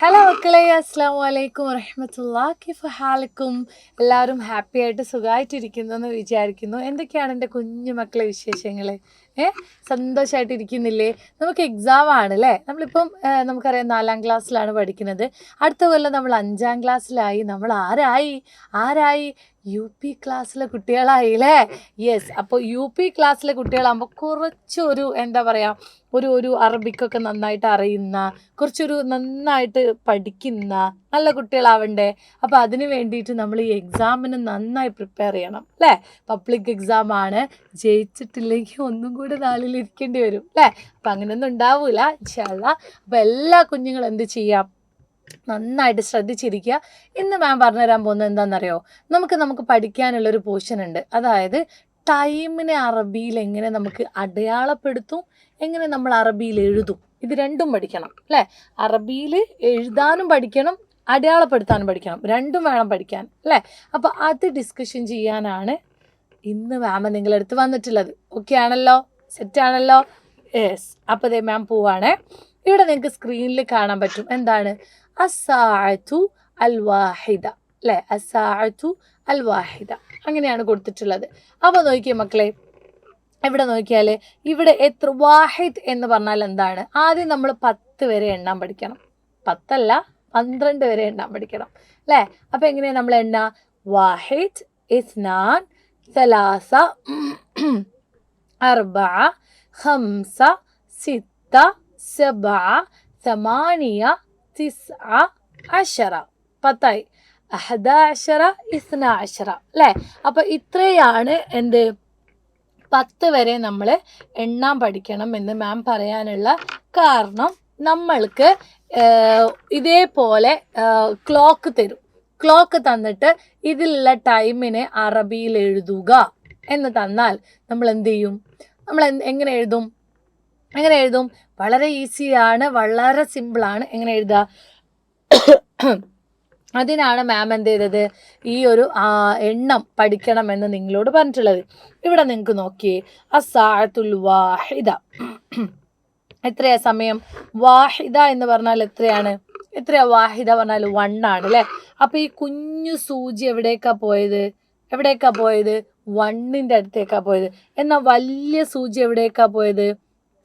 Hello മക്കളെ, അസ്സാം വലൈക്കും വറഹമത്തുള്ളാഹി. കൈഫ ഹാലക്കും? എല്ലാവരും ഹാപ്പി ആയിട്ട് സുഖമായിട്ടിരിക്കുന്നു എന്ന് വിചാരിക്കുന്നു. എന്തൊക്കെയാണ് എൻ്റെ കുഞ്ഞു മക്കളെ വിശേഷങ്ങൾ? സന്തോഷമായിട്ട് ഇരിക്കുന്നില്ലേ? നമുക്ക് എക്സാം ആണ് അല്ലേ? നമ്മളിപ്പം നമുക്കറിയാം 4ാം ക്ലാസ്സിലാണ് പഠിക്കുന്നത്. അടുത്ത കൊല്ലം നമ്മൾ 5ാം ക്ലാസ്സിലായി. നമ്മൾ ആരായി UP ക്ലാസ്സിലെ കുട്ടികളായി അല്ലേ? യെസ്. അപ്പോൾ UP ക്ലാസ്സിലെ കുട്ടികളാകുമ്പോൾ കുറച്ചൊരു എന്താ പറയുക, ഒരു അറബിക്കൊക്കെ നന്നായിട്ട് അറിയുന്ന, കുറച്ചൊരു നന്നായിട്ട് പഠിക്കുന്ന നല്ല കുട്ടികളാവണ്ടേ? അപ്പോൾ അതിന് വേണ്ടിയിട്ട് നമ്മൾ ഈ എക്സാമിന് നന്നായി പ്രിപ്പയർ ചെയ്യണം അല്ലേ? പബ്ലിക് എക്സാം ആണ്. ജയിച്ചിട്ടില്ലെങ്കിൽ ഒന്നും കൂടി 4ൽ ഇരിക്കേണ്ടി വരും അല്ലേ? അപ്പം അങ്ങനെയൊന്നും ഉണ്ടാവില്ല ഇൻഷാ അല്ലാ. അപ്പോൾ എല്ലാ കുഞ്ഞുങ്ങളും എന്ത് ചെയ്യാം, നന്നായിട്ട് ശ്രദ്ധിച്ചിരിക്കുക. ഇന്ന് മാം പറഞ്ഞുതരാൻ പോകുന്നത് എന്താണെന്നറിയോ? നമുക്ക് പഠിക്കാനുള്ളൊരു പോർഷൻ ഉണ്ട്. അതായത് ടൈമിനെ അറബിയിൽ എങ്ങനെ നമുക്ക് അടയാളപ്പെടുത്തും, എങ്ങനെ നമ്മൾ അറബിയിൽ എഴുതും, ഇത് രണ്ടും പഠിക്കണം അല്ലേ? അറബിയിൽ എഴുതാനും പഠിക്കണം, അടയാളപ്പെടുത്താനും പഠിക്കണം, രണ്ടും വേണം പഠിക്കാൻ അല്ലേ? അപ്പോൾ അത് ഡിസ്കഷൻ ചെയ്യാനാണ് ഇന്ന് മാം നിങ്ങളടുത്ത് വന്നിട്ടുള്ളത്. ഓക്കെ ആണല്ലോ? സെറ്റാണല്ലോ? യെസ്. അപ്പോൾ ദേ മാം പോവാണ്. ഇവിടെ നിങ്ങൾക്ക് സ്ക്രീനിൽ കാണാൻ പറ്റും എന്താണ് അസ്സാഅതു അൽ വാഹിദ അല്ലേ? അസ്സാഅതു അൽ വാഹിദ അങ്ങനെയാണ് കൊടുത്തിട്ടുള്ളത്. അപ്പോൾ നോക്കിയേ മക്കളെ, ഇവിടെ നോക്കിയാൽ ഇവിടെ എത്ര വാഹിദ് എന്ന് പറഞ്ഞാൽ എന്താണ്? ആദ്യം നമ്മൾ 10 വരെ എണ്ണാൻ പഠിക്കണം. 10 അല്ല, 12 വരെ എണ്ണാൻ പഠിക്കണം അല്ലേ? അപ്പോൾ എങ്ങനെയാണ് നമ്മൾ എണ്ണ? വാഹിദ്, ഇസ്നാൻ, സലാസ, അർബഅ, ഖംസ, സിത്ത, സബഅ, സമാനിയ, തിസ്അ, അശറ. 10ആയി. 11, 12 അല്ലേ? അപ്പോൾ ഇത്രയാണ് എന്ത് 10 വരെ നമ്മൾ എണ്ണാൻ പഠിക്കണം എന്ന് മാം പറയാനുള്ള കാരണം, നമ്മൾക്ക് ഇതേപോലെ ക്ലോക്ക് തരും. ക്ലോക്ക് തന്നിട്ട് ഇതിലുള്ള ടൈമിനെ അറബിയിൽ എഴുതുക എന്ന് തന്നാൽ നമ്മൾ എന്ത് ചെയ്യും? നമ്മൾ എങ്ങനെ എഴുതും? വളരെ ഈസിയാണ്, വളരെ സിമ്പിളാണ്. എങ്ങനെ എഴുതുക? അതിനാണ് മാം എന്ത് ചെയ്തത്, ഈ ഒരു എണ്ണം പഠിക്കണമെന്ന് നിങ്ങളോട് പറഞ്ഞിട്ടുള്ളത്. ഇവിടെ നിങ്ങൾക്ക് നോക്കിയേ, അസ്സാഅത്തുൽ വാഹിദ എത്രയാ സമയം? വാഹിദ എന്ന് പറഞ്ഞാൽ എത്രയാണ്? വാഹിദ പറഞ്ഞാൽ 1 ആണ് അല്ലേ? അപ്പോൾ ഈ കുഞ്ഞു സൂചി എവിടേക്കാ പോയത്? 1ൻ്റെ അടുത്തേക്കാണ് പോയത്. എന്നാൽ വലിയ സൂചി എവിടേക്കാ പോയത്?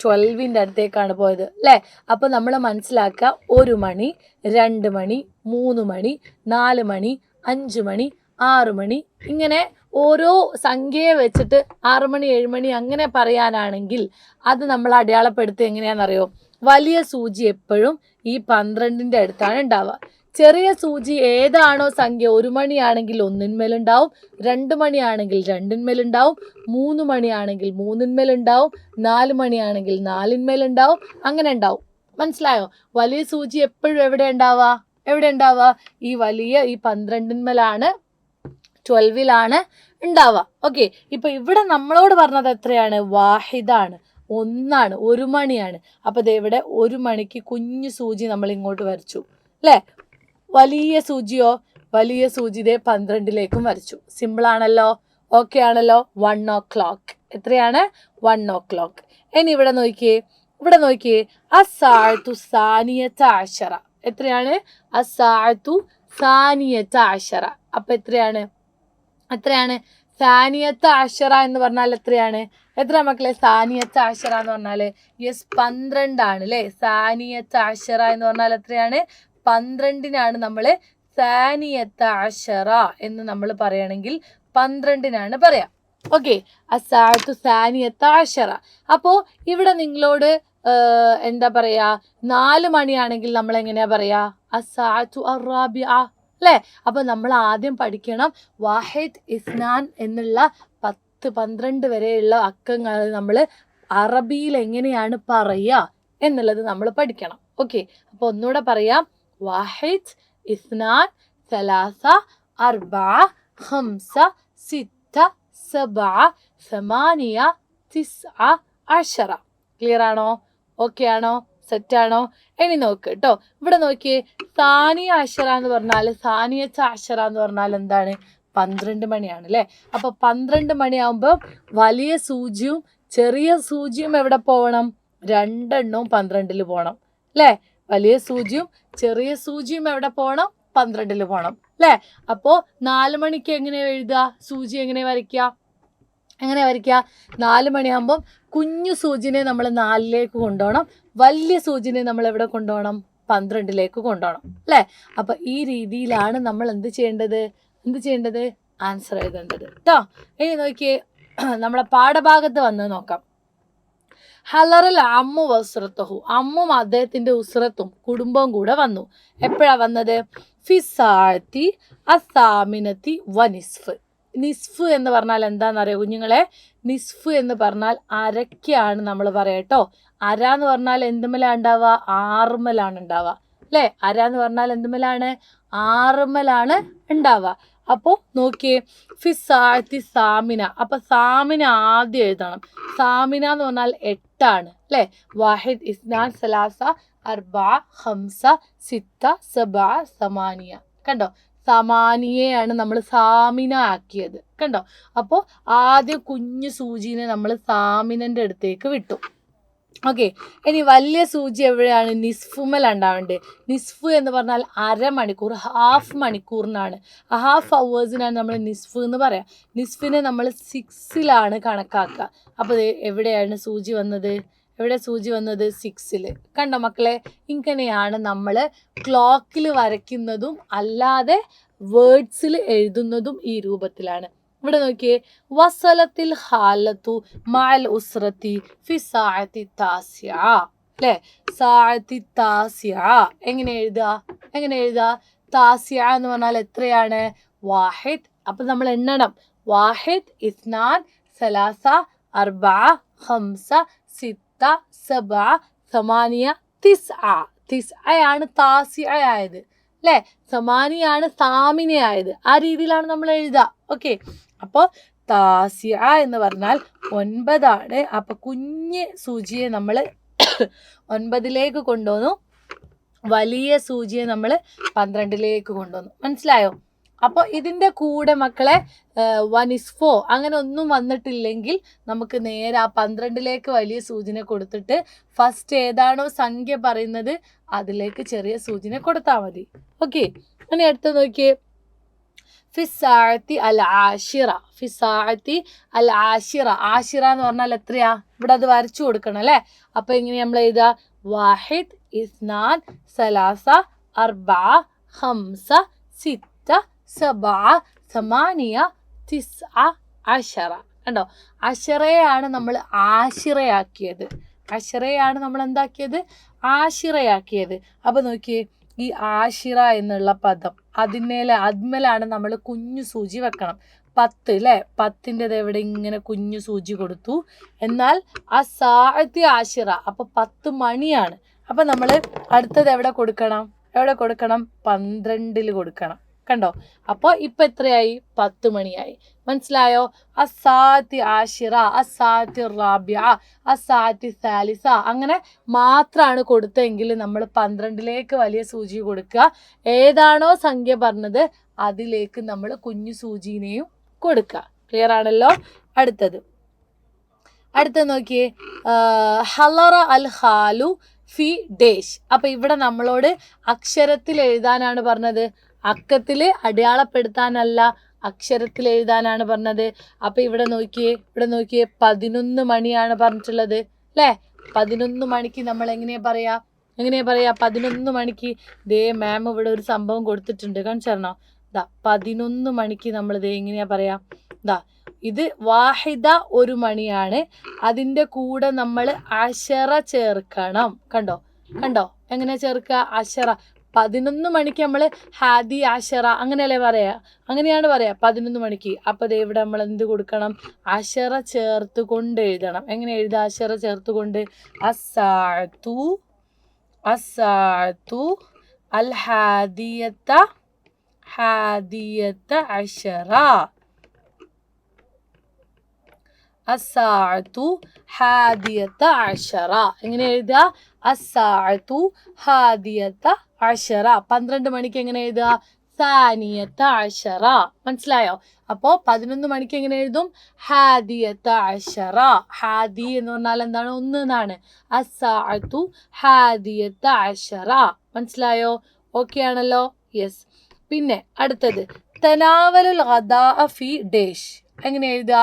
12ൻ്റെ അടുത്തേക്കാണ് പോയത് അല്ലേ? അപ്പോൾ നമ്മൾ മനസ്സിലാക്കുക, 1 മണി, 2 മണി, 3 മണി, 4 മണി, 5 മണി, 6 മണി, ഇങ്ങനെ ഓരോ സംഖ്യയെ വെച്ചിട്ട് 6 മണി, 7 മണി അങ്ങനെ പറയാനാണെങ്കിൽ അത് നമ്മൾ അടയാളപ്പെടുത്തുക എങ്ങനെയാണെന്നറിയോ? വലിയ സൂചി എപ്പോഴും ഈ 12ൻ്റെ അടുത്താണ് ഉണ്ടാവുക. ചെറിയ സൂചി ഏതാണോ സംഖ്യ, 1 മണിയാണെങ്കിൽ 1ന്മേലുണ്ടാവും, 2 മണിയാണെങ്കിൽ 2ന്മേലുണ്ടാവും, 3 മണിയാണെങ്കിൽ 3ന്മേലുണ്ടാവും, 4 മണിയാണെങ്കിൽ 4ന്മേലുണ്ടാവും, അങ്ങനെ ഉണ്ടാവും. മനസ്സിലായോ? വലിയ സൂചി എപ്പോഴും എവിടെ ഉണ്ടാവുക? ഈ വലിയ ഈ 12ന്മേലാണ്, 12ലാണ് ഉണ്ടാവുക. ഓക്കെ. ഇപ്പോൾ ഇവിടെ നമ്മളോട് പറഞ്ഞത് എത്രയാണ്? വാഹിദാണ്, 1ആണ്, 1 മണിയാണ്. അപ്പോൾ ഇത് ഇവിടെ 1 മണിക്ക് കുഞ്ഞു സൂചി നമ്മൾ ഇങ്ങോട്ട് വരച്ചു അല്ലേ? വലിയ സൂചി ഇതേ 12ലേക്കും വരച്ചു. സിമ്പിളാണല്ലോ? ഓക്കെ ആണല്ലോ? 1 o'clock. എത്രയാണ്? 1 o'clock. ഇനി ഇവിടെ നോക്കിയേ അസ്സാഅത്തു സാനിയത അശറ. എത്രയാണ്? അസ്സാഅത്തു സാനിയത അശറ. അപ്പോൾ എത്രയാണ്? സാനിയത്ത അശറ എന്ന് പറഞ്ഞാൽ എത്രയാണ്? എത്ര മക്കളെ സാനിയത്ത അശറ എന്ന് പറഞ്ഞാൽ? യെസ്, 12 ആണ് അല്ലേ? സാനിയത്ത അശറ എന്ന് പറഞ്ഞാൽ എത്രയാണ്? 12നാണ് നമ്മൾ സാനിയത്ത അശറ എന്ന് നമ്മൾ പറയണമെങ്കിൽ 12നാണ് പറയാം. ഓക്കെ. അസ്സാഅത്തു സാനിയത്ത അശറ. അപ്പോൾ ഇവിടെ നിങ്ങളോട് എന്താ പറയുക, 4 മണിയാണെങ്കിൽ നമ്മൾ എങ്ങനെയാ പറയുക? അസ്സാഅത്തു അർറാബിഅ അല്ലേ? അപ്പോൾ നമ്മൾ ആദ്യം പഠിക്കണം വാഹിദ്, ഇസ്നാൻ എന്നുള്ള 10, 12 വരെയുള്ള അക്കങ്ങൾ നമ്മൾ അറബിയിൽ എങ്ങനെയാണ് പറയുക എന്നുള്ളത് നമ്മൾ പഠിക്കണം. ഓക്കെ. അപ്പോൾ ഒന്നുകൂടെ പറയാം. വാഹിദ്, ഇസ്നാൻ, സലാസ, അർബഅ, ഖംസ, സിത്ത, സബഅ, സമാനിയ, തിസ്അ, അശറ. ക്ലിയർ ആണോ? ഓക്കെ ആണോ? സെറ്റാണോ? ഇനി നോക്ക് കേട്ടോ. ഇവിടെ നോക്കിയേ, സാനിയ അശറ എന്ന് പറഞ്ഞാൽ എന്താണ്? 12 മണിയാണ് അല്ലേ? അപ്പോൾ 12 മണിയാകുമ്പോൾ വലിയ സൂചിയും ചെറിയ സൂചിയും എവിടെ പോകണം? 2 എണ്ണവും 12ൽ പോകണം അല്ലേ? വലിയ സൂചിയും ചെറിയ സൂചിയും എവിടെ പോകണം? 12 പോകണം അല്ലേ? അപ്പോൾ 4 മണിക്ക് എങ്ങനെ എഴുതുക? സൂചി എങ്ങനെ വരയ്ക്കുക? 4 മണിയാകുമ്പം കുഞ്ഞു സൂചിനെ നമ്മൾ 4ലേക്ക് കൊണ്ടുപോകണം, വലിയ സൂചിനെ നമ്മൾ എവിടെ കൊണ്ടുപോകണം? 12ലേക്ക് കൊണ്ടുപോകണം അല്ലേ? അപ്പം ഈ രീതിയിലാണ് നമ്മൾ എന്ത് ചെയ്യേണ്ടത്? ആൻസർ എഴുതേണ്ടത് കേട്ടോ. ഇനി നോക്കിയേ, നമ്മളെ പാഠഭാഗത്ത് വന്ന് നോക്കാം. ഹലറൽ അമ്മു വസ്രത്തഹു, അമ്മും അദ്ദേഹത്തിന്റെ ഉസ്രത്തും കുടുംബവും കൂടെ വന്നു. എപ്പോഴാ വന്നത്? ഫിസാത്തി അസാമിനത്തി വനിസ്ഫ്. നിസ്ഫ് എന്ന് പറഞ്ഞാൽ എന്താണെന്നറിയോ കുഞ്ഞുങ്ങളെ? നിസ്ഫ് എന്ന് പറഞ്ഞാൽ അരക്കാണ് നമ്മൾ പറയാട്ടോ. അര എന്ന് പറഞ്ഞാൽ എന്തുമലാണ് ഉണ്ടാവുക? ആറുമലാണ് ഉണ്ടാവുക അല്ലേ? അര എന്ന് പറഞ്ഞാൽ എന്തുമലാണ്? ആറുമലാണ് ഉണ്ടാവുക. അപ്പോൾ നോക്കിയേ, ഫിസാത്തി സാമിന. അപ്പൊ സാമിന ആദ്യം എഴുതണം. സാമിന എന്ന് പറഞ്ഞാൽ 8 ആണ് അല്ലേ? വാഹിദ്, ഇസ്നാൻ, സലാസ, അർബ, ഹംസ, സിത്ത, സബ, സമാനിയ. കണ്ടോ? സമാനിയെയാണ് നമ്മൾ സാമിന ആക്കിയത്. കണ്ടോ? അപ്പോൾ ആദ്യം കുഞ്ഞു സൂചിനെ നമ്മൾ സാമിനന്റെ അടുത്തേക്ക് വിട്ടു. ഓക്കെ, ഇനി വലിയ സൂചി എവിടെയാണ്? നിസ്ഫുമൽ ഉണ്ടാവേണ്ടത്. നിസ്ഫ് എന്ന് പറഞ്ഞാൽ അരമണിക്കൂർ, ഹാഫ് മണിക്കൂറിനാണ്, ഹാഫ് അവേഴ്സിനാണ് നമ്മൾ നിസ്ഫ് എന്ന് പറയാം. നിസ്ഫിനെ നമ്മൾ 6ലാണ് കണക്കാക്കുക. അപ്പോൾ എവിടെയാണ് സൂചി വന്നത്? 6ൽ. കണ്ടോ മക്കളെ? ഇങ്ങനെയാണ് നമ്മൾ ക്ലോക്കിൽ വരയ്ക്കുന്നതും അല്ലാതെ വേർഡ്സിൽ എഴുതുന്നതും ഈ രൂപത്തിലാണ്. ഇവിടെ നോക്കിയേ, വസലത്തിൽ ഹാലത്തു മഅൽ ഉസ്രത്തി ഫി സാഅത്തി താസിഅ അല്ലേ? സാഅത്തി താസിഅ എങ്ങനെ എഴുതുക? താസിഅ എന്ന് പറഞ്ഞാൽ എത്രയാണ്? വാഹിദ്. അപ്പം നമ്മൾ എണ്ണണം. വാഹിദ്, ഇസ്നാൻ, സലാസ, അർബ, ഹംസ, സിത്ത, സബ, സമാനിയ, തിസ്അ. തിസ്അയാണ് താസിഅ ആയത് അല്ലേ? സമാനിയാണ് സാമിന ആയത്. ആ രീതിയിലാണ് നമ്മൾ എഴുതുക. ഓക്കെ, അപ്പോൾ താസിഅ എന്ന് പറഞ്ഞാൽ 9ആണ്. അപ്പൊ കുഞ്ഞ് സൂചിയെ നമ്മൾ 9ലേക്ക് കൊണ്ടുവന്നു, വലിയ സൂചിയെ നമ്മൾ 12ലേക്ക് കൊണ്ടുവന്നു. മനസ്സിലായോ? അപ്പോൾ ഇതിൻ്റെ കൂടെ മക്കളെ വനിസ്ഫോ അങ്ങനെ ഒന്നും വന്നിട്ടില്ലെങ്കിൽ നമുക്ക് നേരെ ആ 12ലേക്ക് വലിയ സൂചിനെ കൊടുത്തിട്ട് ഫസ്റ്റ് ഏതാണോ സംഖ്യ പറയുന്നത് അതിലേക്ക് ചെറിയ സൂചിനെ കൊടുത്താൽ മതി. ഓക്കെ, ഇനി അടുത്ത് നോക്കിയേ, ഫിസാഅത്തി അൽ ആഷിറ. ഫിസാഅത്തി അൽ ആഷിറ. ആഷിറ എന്ന് പറഞ്ഞാൽ എത്രയാ? ഇവിടെ അത് വരച്ചു കൊടുക്കണം അല്ലേ? അപ്പൊ എങ്ങനെ നമ്മൾ എഴുതുക? വാഹിദ്, ഇസ്നാൻ, സലാസ, അർബ, ഹംസ, സിത്ത, സബ, സമാനിയ, തിസ്അ, അശറ. കണ്ടോ? അശറയാണ് നമ്മൾ ആഷിറയാക്കിയത്. അശറയാണ് നമ്മൾ എന്താക്കിയത്? ആഷിറയാക്കിയത്. അപ്പൊ നോക്കിയേ, ഈ ആഷിറ എന്നുള്ള പദം അതിന്മേലാണ് നമ്മൾ കുഞ്ഞു സൂചി വെക്കണം. 10 അല്ലേ? 10ൻ്റെത് എവിടെ? ഇങ്ങനെ കുഞ്ഞു സൂചി കൊടുത്തു. എന്നാൽ ആ സാഅത്തി ആഷിറ, അപ്പൊ 10 മണിയാണ്. അപ്പൊ നമ്മൾ അടുത്തത് എവിടെ കൊടുക്കണം? 12ൽ കൊടുക്കണം. കണ്ടോ? അപ്പോൾ ഇപ്പൊ എത്രയായി? 10 മണിയായി. മനസ്സിലായോ? അസാത്തി ആഷിറ, അസാത്തി റാബിയ, അസാത്തി സാലിസ അങ്ങനെ മാത്രമാണ് കൊടുത്തെങ്കിൽ നമ്മൾ 12ലേക്ക് വലിയ സൂചി കൊടുക്കുക. ഏതാണോ സംഖ്യ പറഞ്ഞത് അതിലേക്ക് നമ്മൾ കുഞ്ഞു സൂചിനെയും കൊടുക്കുക. ക്ലിയർ ആണല്ലോ? അടുത്തത് നോക്കിയേ, ഹലറ അൽ ഹാലു ഫി ഡേഷ്. അപ്പൊ ഇവിടെ നമ്മളോട് അക്ഷരത്തിൽ എഴുതാനാണ് പറഞ്ഞത്, അക്കത്തിൽ അടയാളപ്പെടുത്താനല്ല, അക്ഷരത്തിൽ എഴുതാനാണ് പറഞ്ഞത്. അപ്പൊ ഇവിടെ നോക്കിയേ 11 മണിയാണ് പറഞ്ഞിട്ടുള്ളത് അല്ലേ? 11 മണിക്ക് നമ്മൾ എങ്ങനെയാ പറയാ? 11 മണിക്ക് ദേ മാം ഇവിടെ ഒരു സംഭവം കൊടുത്തിട്ടുണ്ട്, കാണിച്ചോ? 11 മണിക്ക് നമ്മൾ ദേ എങ്ങനെയാ പറയാ? ഇത് വാഹിദ 1 മണിയാണ്, അതിൻ്റെ കൂടെ നമ്മൾ അശറ ചേർക്കണം. കണ്ടോ? എങ്ങനെയാ ചേർക്കുക? അശറ. 11 മണിക്ക് നമ്മൾ ഹാദി ആശറ അങ്ങനെയല്ലേ പറയാ? അങ്ങനെയാണ് പറയാ 11 മണിക്ക്. അപ്പോൾ ദേ ഇവിടെ നമ്മൾ എന്ത് കൊടുക്കണം? അശറ ചേർത്ത് കൊണ്ട് എഴുതണം. എങ്ങനെ എഴുതാ? അശറ ചേർത്തുകൊണ്ട് അസ്സാഅത്തു അൽ ഹാദിയത്ത അശറ. അസ്സാഅത്തു ഹാദിയത്ത അശറ. എങ്ങനെ എഴുതുക? അസ്സാഅത്തു ഹാദിയത്ത അശറ. 12 മണിക്ക് എങ്ങനെ എഴുതുക? സാനിയത്ത അശറ. മനസ്സിലായോ? അപ്പോ 11 മണിക്ക് എങ്ങനെ എഴുതും? ഹാദിയത്ത അശറ. ഹാദി എന്ന് പറഞ്ഞാൽ എന്താണ്? ഒന്ന് എന്നാണ്. അസ്സാഅത്തു ഹാദിയത്ത അശറ. മനസ്സിലായോ? ഓക്കെ ആണല്ലോ? യെസ്. പിന്നെ അടുത്തത് തനാവലുൽ ഗദാഅ ഫി ഡേഷ്. എങ്ങനെ എഴുതുക?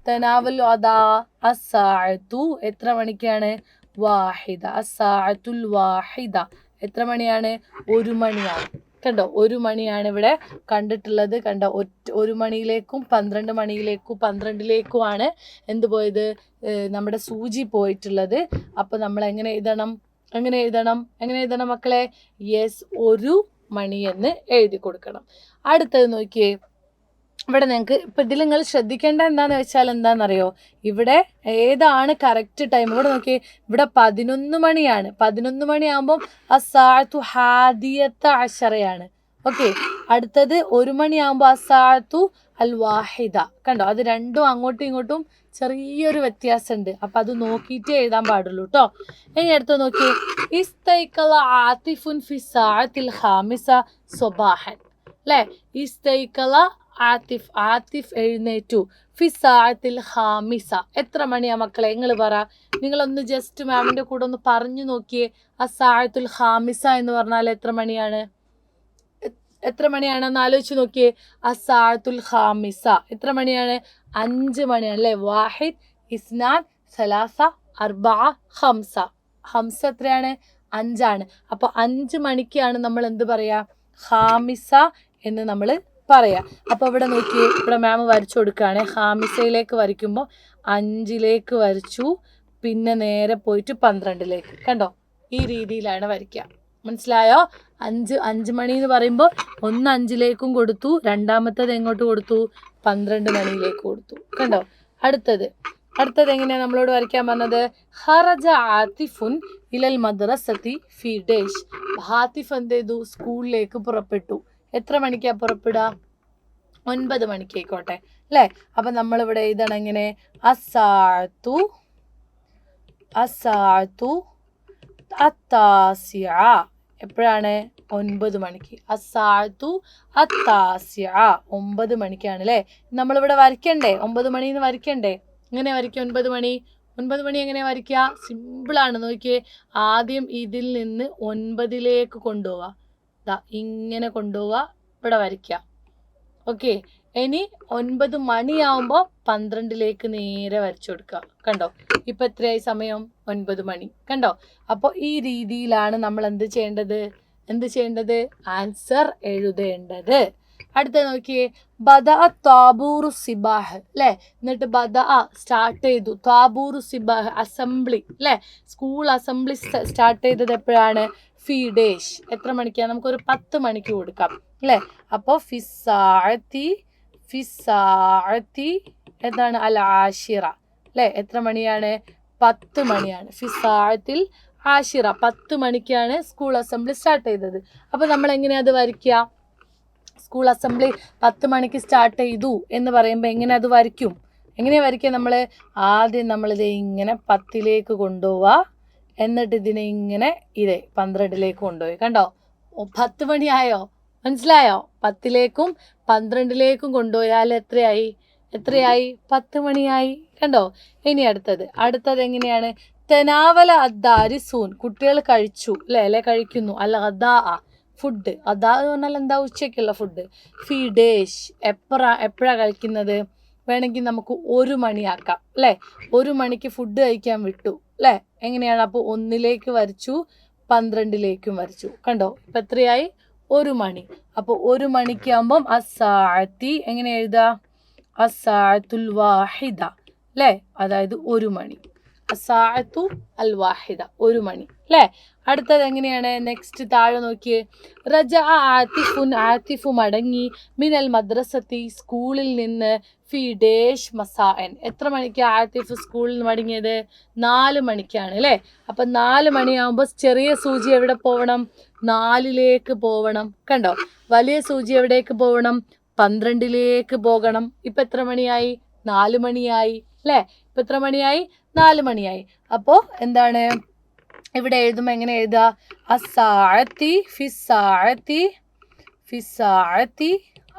തനാവലുൽ ഗദാഅ അസ്സാഅത്തു എത്ര മണിക്കാണ്? വാഹിദ. അസ്സാഅത്തുൽ വാഹിദ എത്ര മണിയാണ്? 1 മണിയാണ്. കണ്ടോ? 1 മണിയാണ് ഇവിടെ കണ്ടിട്ടുള്ളത്. കണ്ടോ? 1 മണിയിലേക്കും 12 മണിയിലേക്കും 12ലേക്കുമാണ് എന്ത് പോയത്? നമ്മുടെ സൂചി പോയിട്ടുള്ളത്. അപ്പോൾ നമ്മൾ എങ്ങനെ എഴുതണം? എങ്ങനെ എഴുതണം മക്കളെ? യെസ്, 1 മണി എന്ന് എഴുതി കൊടുക്കണം. അടുത്തത് നോക്കിയേ. ഇവിടെ നിങ്ങൾക്ക് ഇപ്പം ഇതിൽ നിങ്ങൾ ശ്രദ്ധിക്കേണ്ട എന്താണെന്ന് വെച്ചാൽ എന്താണെന്നറിയോ? ഇവിടെ ഏതാണ് കറക്റ്റ് ടൈം? ഇവിടെ നോക്കിയേ, ഇവിടെ 11 മണിയാണ്. 11 മണിയാകുമ്പം അസ്സാഅത്തു ഹാദിയത്ത അശറയാണ്. ഓക്കെ. അടുത്തത് 1 മണിയാകുമ്പോൾ അസ്സാഅത്തു അൽ വാഹിദ. കണ്ടോ? അത് രണ്ടും അങ്ങോട്ടും ഇങ്ങോട്ടും ചെറിയൊരു വ്യത്യാസമുണ്ട്. അപ്പം അത് നോക്കിയിട്ടേ എഴുതാൻ പാടുള്ളൂ കേട്ടോ. ഇനി അടുത്ത് നോക്കിയേ. ഇസ്തൈഖല ആതിഫുൻ ഫി സാഅത്തിൽ ഖാമിസ സ്വബാഹൻ. അല്ലേ? ഇസ്തൈഖല ആതിഫ് എഴുന്നേറ്റു ഫി സാഅത്തിൽ ഖാമിസ. എത്ര മണിയാ മക്കളെ? നിങ്ങൾ പറ. നിങ്ങളൊന്ന് ജസ്റ്റ് മാമിൻ്റെ കൂടെ ഒന്ന് പറഞ്ഞു നോക്കിയേ. അസ്സാഅത്തുൽ ഖാമിസ എന്ന് പറഞ്ഞാൽ എത്ര മണിയാണ്? എത്ര മണിയാണെന്ന് ആലോചിച്ച് നോക്കിയേ. അസ്സാഅത്തുൽ ഖാമിസ എത്ര മണിയാണ്? 5 മണിയാണ് അല്ലേ? വാഹിദ്, ഇസ്നാൻ, സലാസ, അർബഅ, ഖംസ. ഖംസ എത്രയാണ്? 5 ആണ്. അപ്പോൾ 5 മണിക്കാണ് നമ്മൾ എന്ത് പറയാ? ഖാമിസ എന്ന് നമ്മൾ പറയാം. അപ്പോൾ ഇവിടെ നോക്കിയേ, ഇവിടെ മാം വരച്ചു കൊടുക്കുകയാണ്. ഖാമിസയിലേക്ക് വരയ്ക്കുമ്പോൾ 5ലേക്ക് വരച്ചു, പിന്നെ നേരെ പോയിട്ട് 12ലേക്ക്. കണ്ടോ? ഈ രീതിയിലാണ് വരയ്ക്കുക. മനസ്സിലായോ? 5 മണി എന്ന് പറയുമ്പോൾ ഒന്ന് 5ലേക്കും കൊടുത്തു, രണ്ടാമത്തത് എങ്ങോട്ട് കൊടുത്തു? 12 മണിയിലേക്ക് കൊടുത്തു. കണ്ടോ? അടുത്തത് എങ്ങനെയാണ് നമ്മളോട് വരയ്ക്കാൻ പറഞ്ഞത്? ഖറജ ആതിഫുൻ ഇലൽ മദ്റസതി ഫി ഡേഷ്. ആതിഫ് എന്ത് ചെയ്തു? സ്കൂളിലേക്ക് പുറപ്പെട്ടു. എത്ര മണിക്കാണ് പുറപ്പെടുക? 9 മണിക്ക് ആയിക്കോട്ടെ അല്ലേ? അപ്പം നമ്മളിവിടെ എഴുതണം എങ്ങനെ? അസ്സാഅത്തു അത്താസിഅ. എപ്പോഴാണ്? 9 മണിക്ക്. അസ്സാഅത്തു അത്താസിഅ 9 മണിക്കാണ് അല്ലേ? നമ്മളിവിടെ വരയ്ക്കണ്ടേ? 9 മണിന്ന് വരയ്ക്കണ്ടേ? എങ്ങനെ വരയ്ക്കുക 9 മണി? 9 മണി എങ്ങനെ വരയ്ക്കുക? സിമ്പിളാണ്. നോക്കിയേ, ആദ്യം ഇതിൽ നിന്ന് 9ലേക്ക് കൊണ്ടുപോവുക. ഇങ്ങനെ കൊണ്ടുപോവുക, ഇവിടെ വരയ്ക്കുക. ഓക്കെ. ഇനി 9 മണിയാവുമ്പോൾ 12ലേക്ക് നേരെ വരച്ചു കൊടുക്കുക. കണ്ടോ? ഇപ്പം എത്രയായി സമയം? 9 മണി. കണ്ടോ? അപ്പോൾ ഈ രീതിയിലാണ് നമ്മൾ എന്ത് ചെയ്യേണ്ടത്? ആൻസർ എഴുതേണ്ടത്. അടുത്ത നോക്കിയേ. ബദഅ താബൂറു സിബാഹ് അല്ലേ? എന്നിട്ട് ബദഅ സ്റ്റാർട്ട് ചെയ്തു. താബൂറു സിബാഹ് അസംബ്ലി അല്ലേ? സ്കൂൾ അസംബ്ലി സ്റ്റാർട്ട് ചെയ്തത് എപ്പോഴാണ്? ഫി ഡേഷ്. എത്ര മണിക്കാണ്? നമുക്കൊരു 10 മണിക്ക് കൊടുക്കാം അല്ലേ? അപ്പോൾ ഫിസാഅത്തി എന്താണ്? അൽ ആഷിറ അല്ലേ? എത്ര മണിയാണ്? 10 മണിയാണ്. ഫിസാഅത്തിൽ ആഷിറ 10 മണിക്കാണ് സ്കൂൾ അസംബ്ലി സ്റ്റാർട്ട് ചെയ്തത്. അപ്പോൾ നമ്മൾ എങ്ങനെയാണ് അത് വരയ്ക്കുക? സ്കൂൾ അസംബ്ലി 10 മണിക്ക് സ്റ്റാർട്ട് ചെയ്തു എന്ന് പറയുമ്പോൾ എങ്ങനെ അത് വരയ്ക്കും? എങ്ങനെയാണ് വരയ്ക്കുക? നമ്മൾ ആദ്യം നമ്മളിത് ഇങ്ങനെ 10ലേക്ക് കൊണ്ടുപോവുക, എന്നിട്ട് ഇതിനെ ഇങ്ങനെ 12ലേക്ക് കൊണ്ടുപോയി. കണ്ടോ? 10 മണിയായോ? മനസ്സിലായോ? 10ലേക്കും 12ലേക്കും കൊണ്ടുപോയാൽ എത്രയായി? 10 മണിയായി. കണ്ടോ? ഇനി അടുത്തത് എങ്ങനെയാണ്? തനാവല അദ്ദാരി സൂൻ. കുട്ടികൾ കഴിച്ചു അല്ലേ? കഴിക്കുന്നു. അല്ല അദാ ഫുഡ്. അദാ എന്ന് പറഞ്ഞാൽ എന്താ? ഉച്ചയ്ക്കുള്ള ഫുഡ്. ഫി ഡേഷ് എപ്പോഴാണ് കഴിക്കുന്നത്? വേണമെങ്കിൽ നമുക്ക് 1 മണിയാക്കാം അല്ലേ? 1 മണിക്ക് ഫുഡ് കഴിക്കാൻ വിട്ടു അല്ലേ? എങ്ങനെയാണ്? അപ്പോൾ 1ലേക്ക് വരച്ചു, 12ലേക്കും വരച്ചു. കണ്ടോ? ഇപ്പം എത്രയായി? 1 മണി. അപ്പോൾ 1 മണിക്കാകുമ്പം അസ്സാഅത്തി എങ്ങനെ എഴുതുക? അസ്സാഅത്തുൽ വാഹിദ അല്ലേ? അതായത് 1 മണി. അസ്സാഅത്തു അൽ വാഹിദ 1 മണി അല്ലേ? അടുത്തത് എങ്ങനെയാണ്? നെക്സ്റ്റ് താഴെ നോക്കിയേ. ആതിഫു മടങ്ങി മിനൽ മദ്രസത്തി സ്കൂളിൽ നിന്ന് ഫി ഡേഷ് മസാഅൻ. എത്ര മണിക്കാണ് ആതിഫ് സ്കൂളിൽ നിന്ന് മടങ്ങിയത്? 4 മണിക്കാണ് അല്ലേ? അപ്പം 4 മണിയാകുമ്പോൾ ചെറിയ സൂചി എവിടെ പോകണം? 4ലേക്ക് പോകണം. കണ്ടോ? വലിയ സൂചി എവിടേക്ക് പോകണം? 12ലേക്ക് പോകണം. ഇപ്പം എത്ര മണിയായി? 4 മണിയായി അല്ലേ? ഇപ്പം എത്ര മണിയായി? 4 മണിയായി. അപ്പോൾ എന്താണ് ഇവിടെ എഴുതുമ്പോൾ എങ്ങനെ എഴുതുക? അസ്സാഅത്തി ഫിസ്സാഅത്തി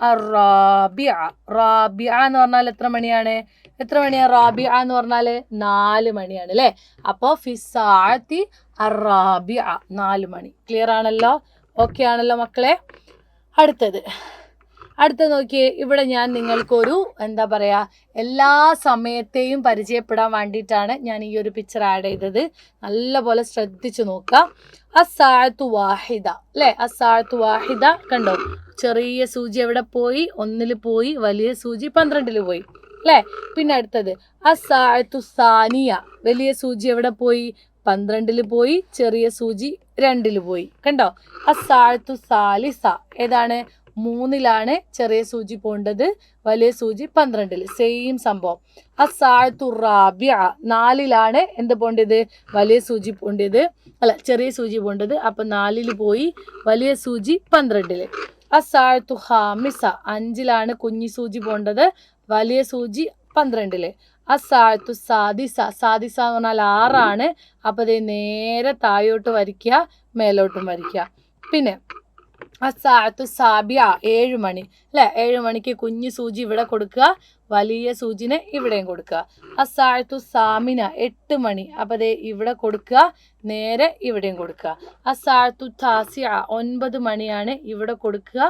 അറാബിഅ. റാബിഅ എന്ന് പറഞ്ഞാൽ എത്ര മണിയാണ്? എത്ര മണിയാണ് റാബിഅ എന്ന് പറഞ്ഞാൽ? 4 മണിയാണ് അല്ലേ? അപ്പോൾ ഫിസ്സാഅത്തി അറാബിഅ 4 മണി. ക്ലിയർ ആണല്ലോ? ഓക്കെ ആണല്ലോ മക്കളെ? അടുത്തത് നോക്കിയേ. ഇവിടെ ഞാൻ നിങ്ങൾക്കൊരു എന്താ പറയുക, എല്ലാ സമയത്തെയും പരിചയപ്പെടാൻ വേണ്ടിയിട്ടാണ് ഞാൻ ഈ ഒരു പിക്ചർ ആഡ് ചെയ്തത്. നല്ലപോലെ ശ്രദ്ധിച്ചു നോക്കുക. അസ്സാഅത്തു വാഹിദ അല്ലേ? അസ്സാഅത്തു വാഹിദ കണ്ടോ? ചെറിയ സൂചി എവിടെ പോയി? 1 പോയി. വലിയ സൂചി 12 പോയി അല്ലേ? പിന്നെ അടുത്തത് അസ്സാഅത്തു സാനിയ. വലിയ സൂചി എവിടെ പോയി? 12 പോയി. ചെറിയ സൂചി 2 പോയി. കണ്ടോ? അസ്സാഅത്തു സാലിസ ഏതാണ്? 3 ചെറിയ സൂചി പോണ്ടത്, വലിയ സൂചി 12. സെയിം സംഭവം. അസ്സാഅത്തു റാബിഅ 4 എന്ത് പോണ്ടത്? വലിയ സൂചി പോണ്ടത്, അല്ല ചെറിയ സൂചി പോണ്ടത്. അപ്പം 4 പോയി. വലിയ സൂചി 12. അസ്സാഅത്തു ഖാമിസ 5 കുഞ്ഞി സൂചി പോണ്ടത്, വലിയ സൂചി 12. അസ്സാഅത്തു സാദിസ എന്ന് പറഞ്ഞാൽ 6. അപ്പോൾ ഇത് നേരെ താഴോട്ട് വരയ്ക്കുക, മേലോട്ടും വരയ്ക്കുക. പിന്നെ അസ്സാഅത്തു സാബിഅ 7 മണി അല്ലേ? 7 മണിക്ക് കുഞ്ഞു സൂചി ഇവിടെ കൊടുക്കുക, വലിയ സൂചിനെ ഇവിടെയും കൊടുക്കുക. അസ്സാഅത്തു സാമിന 8 മണി. അപ്പോൾ ദേ ഇവിടെ കൊടുക്കുക, നേരെ ഇവിടെയും കൊടുക്കുക. അസ്സാഅത്തു താസിഅ 9 മണിയാണ്, ഇവിടെ കൊടുക്കുക,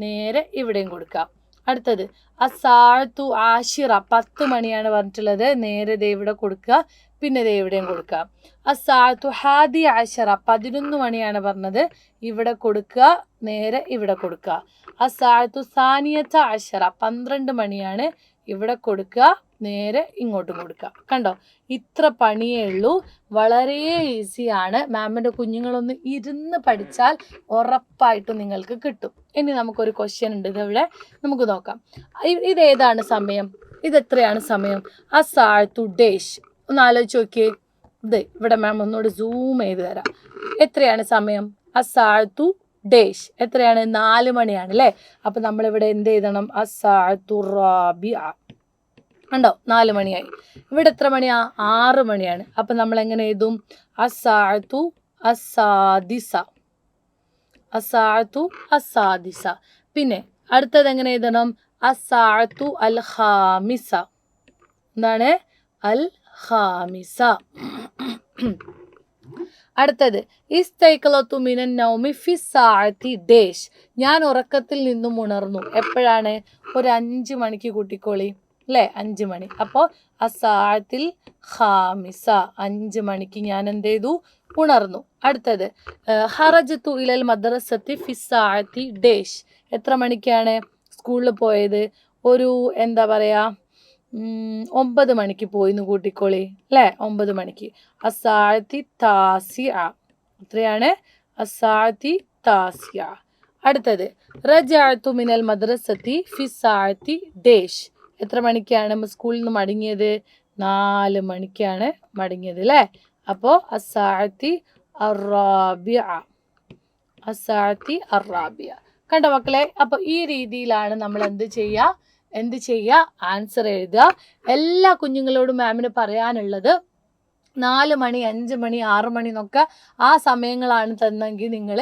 നേരെ ഇവിടെയും കൊടുക്കുക. അടുത്തത് അസ്സാഅത്തു ആഷിറ 10 മണിയാണ് പറഞ്ഞിട്ടുള്ളത്, നേരെ ദേ ഇവിടെ കൊടുക്കുക, പിന്നെ ദേ ഇവിടെയും കൊടുക്കുക. അസ്സാഅത്തു ഹാദി അശറ 11 മണിയാണ് പറഞ്ഞത്, ഇവിടെ കൊടുക്കുക, നേരെ ഇവിടെ കൊടുക്കുക. അസ്സാഅത്തു സാനിയത്ത അശറ 12 മണിയാണ്, ഇവിടെ കൊടുക്കുക, നേരെ ഇങ്ങോട്ടും കൊടുക്കുക. കണ്ടോ? ഇത്ര പണിയേ ഉള്ളൂ. വളരെ ഈസിയാണ്. മാമിൻ്റെ കുഞ്ഞുങ്ങളൊന്ന് ഇരുന്ന് പഠിച്ചാൽ ഉറപ്പായിട്ടും നിങ്ങൾക്ക് കിട്ടും. ഇനി നമുക്കൊരു ക്വസ്റ്റ്യൻ ഉണ്ട് ഇതവിടെ, നമുക്ക് നോക്കാം. ഇതേതാണ് സമയം? ഇതെത്രയാണ് സമയം? അസ്സാഅത്തു ഡേഷ്. ഒന്ന് ആലോചിച്ച് നോക്കിയേ. ഇവിടെ മാം ഒന്നുകൂടി സൂം ചെയ്ത് തരാം. എത്രയാണ് സമയം? അസ്സാഅത്തു ഡേഷ് എത്രയാണ്? 4 മണിയാണ് അല്ലേ? അപ്പം നമ്മളിവിടെ എന്ത് എഴുതണം? അസ്സാഅത്തു റാബിഅ. ഉണ്ടോ? 4 മണിയായി. ഇവിടെ എത്ര മണിയാ? 6 മണിയാണ്. അപ്പം നമ്മൾ എങ്ങനെ എഴുതും? അസ്സാഅത്തു അസ്സാദിസ. അസ്സാഅത്തു അസ്സാദിസ. പിന്നെ അടുത്തത് എങ്ങനെ എഴുതണം? അസ്സാഅത്തു അൽ ഖാമിസ. എന്താണ്? അൽ ഖാമിസ. അടുത്തത് ഇസ്തൈഖലതു മിനൻ നൗമി ഫി സാഅത്തി ഡേഷ്. ഞാൻ ഉറക്കത്തിൽ നിന്നും ഉണർന്നു. എപ്പോഴാണ്? ഒരു 5 മണിക്ക് കൂട്ടിക്കോളി അല്ലേ? 5 മണി. അപ്പോൾ അസാഅത്തിൽ ഖാമിസ 5 മണിക്ക് ഞാൻ എന്ത് ചെയ്തു? ഉണർന്നു. അടുത്തത് ഹറജത്തു ഇലൽ മദ്രസത്തി ഫി സാഅത്തി ഡേഷ്. എത്ര മണിക്കാണ് സ്കൂളിൽ പോയത്? ഒരു എന്താ പറയുക 9 മണിക്ക് പോയിന്ന് കൂട്ടിക്കോളി അല്ലേ? 9 മണിക്ക്. അസാഅത്തി താസിഅ. എത്രയാണ്? അസാഅത്തി താസിഅ. അടുത്തത് റജഅതു മിനൽ മദ്രസത്തി ഫി സാഅത്തി ഡേഷ്. എത്ര മണിക്കാണ് സ്കൂളിൽ നിന്ന് മടങ്ങിയത്? 4 മണിക്കാണ് മടങ്ങിയത് അല്ലേ? അപ്പോൾ അസാഅത്തി അറാബിഅ. അസാഅത്തി അറാബിഅ. കണ്ടോ മക്കളെ? അപ്പോൾ ഈ രീതിയിലാണ് നമ്മൾ എന്ത് ചെയ്യുക? ആൻസർ എഴുതുക. എല്ലാ കുഞ്ഞുങ്ങളോടും മാമിന് പറയാനുള്ളത് 4 മണി 5 മണി 6 മണി എന്നൊക്കെ ആ സമയങ്ങളാണ് തന്നെങ്കിൽ നിങ്ങൾ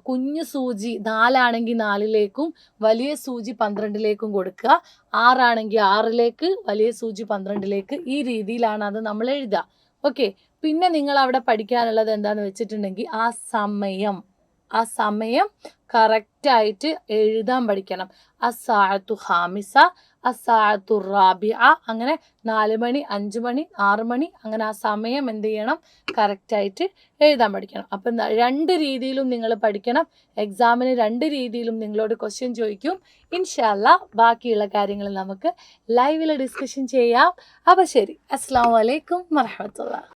കുഞ്ഞു സൂചി 4 4ലേക്കും വലിയ സൂചി 12ലേക്കും കൊടുക്കുക. 6 6ലേക്ക് വലിയ സൂചി 12ലേക്ക്. ഈ രീതിയിലാണ് അത് നമ്മൾ എഴുതുക. ഓക്കെ. പിന്നെ നിങ്ങൾ അവിടെ പഠിക്കാനുള്ളത് എന്താണെന്ന് വെച്ചിട്ടുണ്ടെങ്കിൽ ആ സമയം കറക്റ്റായിട്ട് എഴുതാൻ പഠിക്കണം. അസാഅത്തു ഖാമിസ, അസാഅത്തു റാബിഅ, അങ്ങനെ 4 മണി 5 മണി 6 മണി, അങ്ങനെ ആ സമയം എന്ത് ചെയ്യണം? കറക്റ്റായിട്ട് എഴുതാൻ പഠിക്കണം. അപ്പം 2 രീതിയിലും നിങ്ങൾ പഠിക്കണം. എക്സാമിന് 2 രീതിയിലും നിങ്ങളോട് ക്വസ്റ്റ്യൻ ചോദിക്കും. ഇൻഷാ അല്ലാഹ് ബാക്കിയുള്ള കാര്യങ്ങൾ നമുക്ക് ലൈവിൽ ഡിസ്കഷൻ ചെയ്യാം. അപ്പോൾ ശരി, അസ്സലാമു അലൈക്കും വറഹ്മത്തുള്ളാഹി.